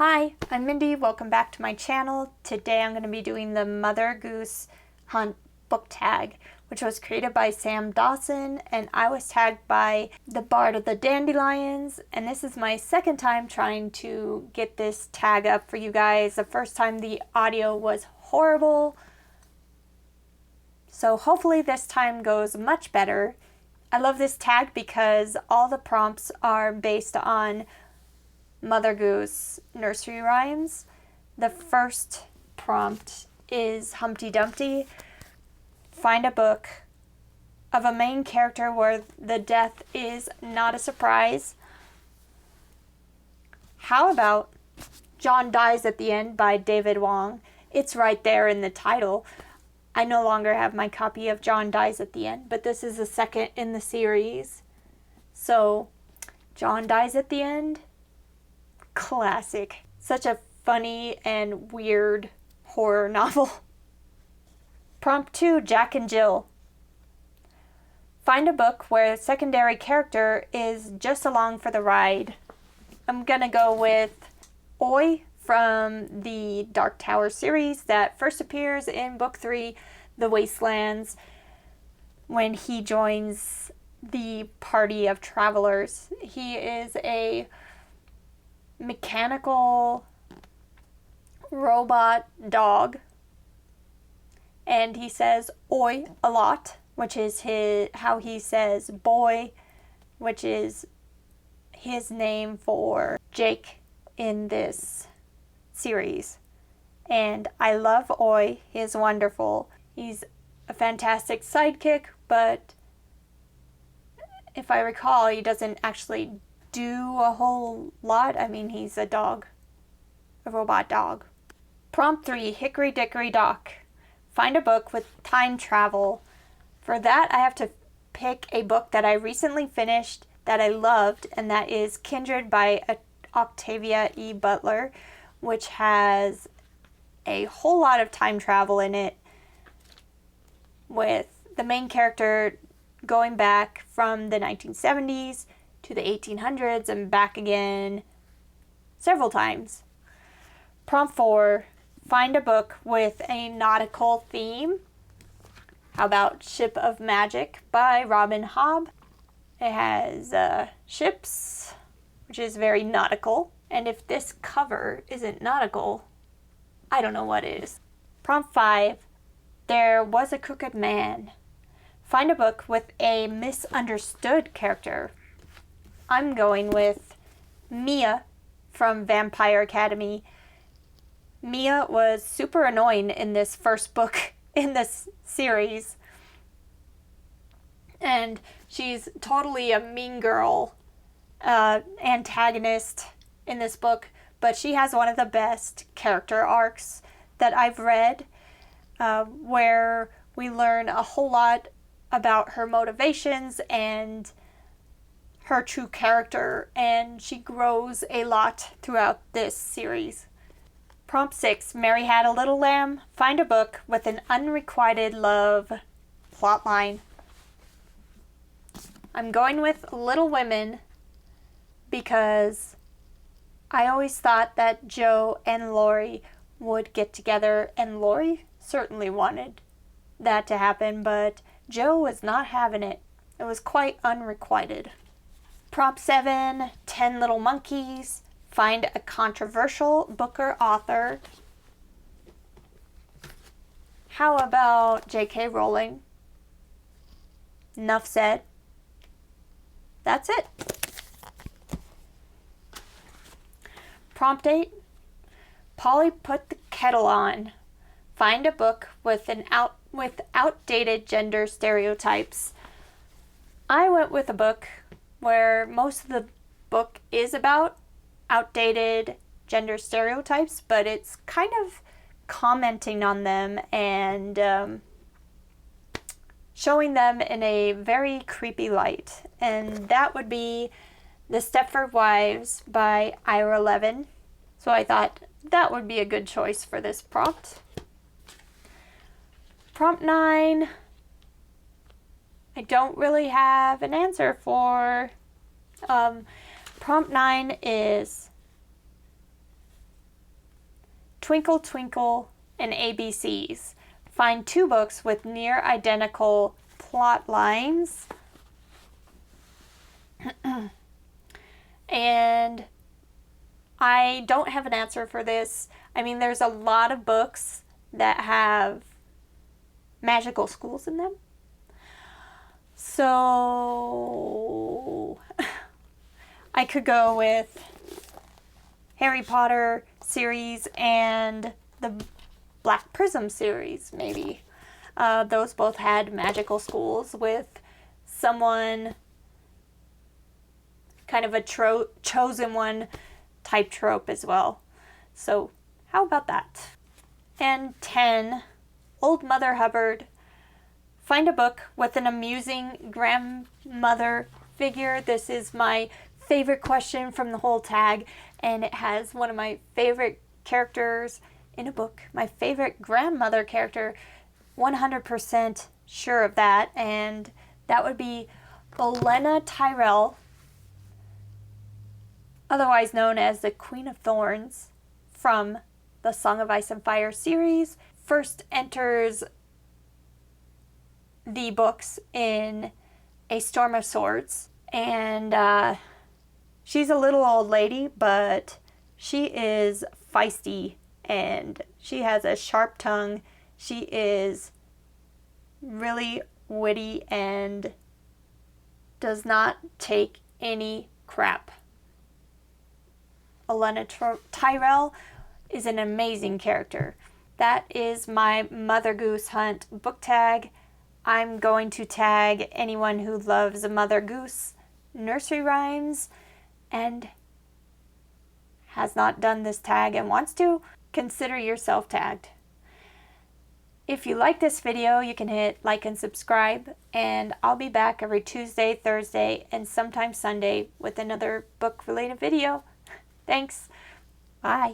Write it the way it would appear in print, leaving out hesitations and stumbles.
Hi, I'm Mindy. Welcome back to my channel. Today I'm going to be doing the Mother Goose Hunt book tag, which was created by Sam Dawson, and I was tagged by the Bard of the Dandelions, and this is my second time trying to get this tag up for you guys. The first time the audio was horrible, so hopefully this time goes much better. I love this tag because all the prompts are based on Mother Goose nursery rhymes. The first prompt is Humpty Dumpty. Find a book of a main character where the death is not a surprise. How about John Dies at the End by David Wong? It's right there in the title. I no longer have my copy of John Dies at the End, but this is the second in the series. So, John Dies at the End. Classic. Such a funny and weird horror novel. Prompt 2, Jack and Jill. Find a book where the secondary character is just along for the ride. I'm gonna go with Oi from the Dark Tower series that first appears in book 3, The Wastelands, when he joins the party of travelers. He is a mechanical robot dog, and he says oi a lot, which is how he says boy, which is his name for Jake in this series. And I love Oi. He is wonderful. He's a fantastic sidekick, but if I recall, he doesn't actually do a whole lot. I mean, he's a dog, a robot dog. Prompt 3, Hickory Dickory Dock. Find a book with time travel. For that, I have to pick a book that I recently finished that I loved, and that is Kindred by Octavia E. Butler, which has a whole lot of time travel in it, with the main character going back from the 1970s to the 1800s and back again several times. Prompt 4, find a book with a nautical theme. How about Ship of Magic by Robin Hobb? It has ships, which is very nautical. And if this cover isn't nautical, I don't know what is. Prompt 5, There Was a Crooked Man. Find a book with a misunderstood character. I'm going with Mia from Vampire Academy. Mia was super annoying in this first book in this series. And she's totally a mean girl antagonist in this book, but she has one of the best character arcs that I've read, where we learn a whole lot about her motivations and her true character, and she grows a lot throughout this series. Prompt 6, Mary Had a Little Lamb. Find a book with an unrequited love plotline. I'm going with Little Women because I always thought that Joe and Lori would get together, and Lori certainly wanted that to happen, but Joe was not having it. It was quite unrequited. Prompt 7, 10 Little Monkeys. Find a controversial book or author. How about J.K. Rowling? Enough said. That's it. Prompt 8, Polly Put the Kettle On. Find a book with outdated gender stereotypes. I went with a book where most of the book is about outdated gender stereotypes, but it's kind of commenting on them and showing them in a very creepy light. And that would be The Stepford Wives by Ira Levin. So I thought that would be a good choice for this prompt. Prompt 9, I don't really have an answer for. Prompt 9 is Twinkle Twinkle and ABCs. Find 2 books with near identical plot lines. And I don't have an answer for this. I mean, there's a lot of books that have magical schools in them. So I could go with Harry Potter series and the Black Prism series, maybe. Those both had magical schools with someone, kind of a chosen one type trope as well. So how about that? And 10, Old Mother Hubbard. Find a book with an amusing grandmother figure. This is my favorite question from the whole tag, and it has one of my favorite characters in a book. My favorite grandmother character, 100% sure of that, and that would be Olenna Tyrell, otherwise known as the Queen of Thorns from the Song of Ice and Fire series. First enters the books in A Storm of Swords, and she's a little old lady, but she is feisty and she has a sharp tongue. She is really witty and does not take any crap. Olenna Tyrell is an amazing character. That is my Mother Goose Hunt book tag. I'm going to tag anyone who loves Mother Goose nursery rhymes and has not done this tag and wants to. Consider yourself tagged. If you like this video, you can hit like and subscribe, and I'll be back every Tuesday, Thursday, and sometimes Sunday with another book-related video. Thanks. Bye.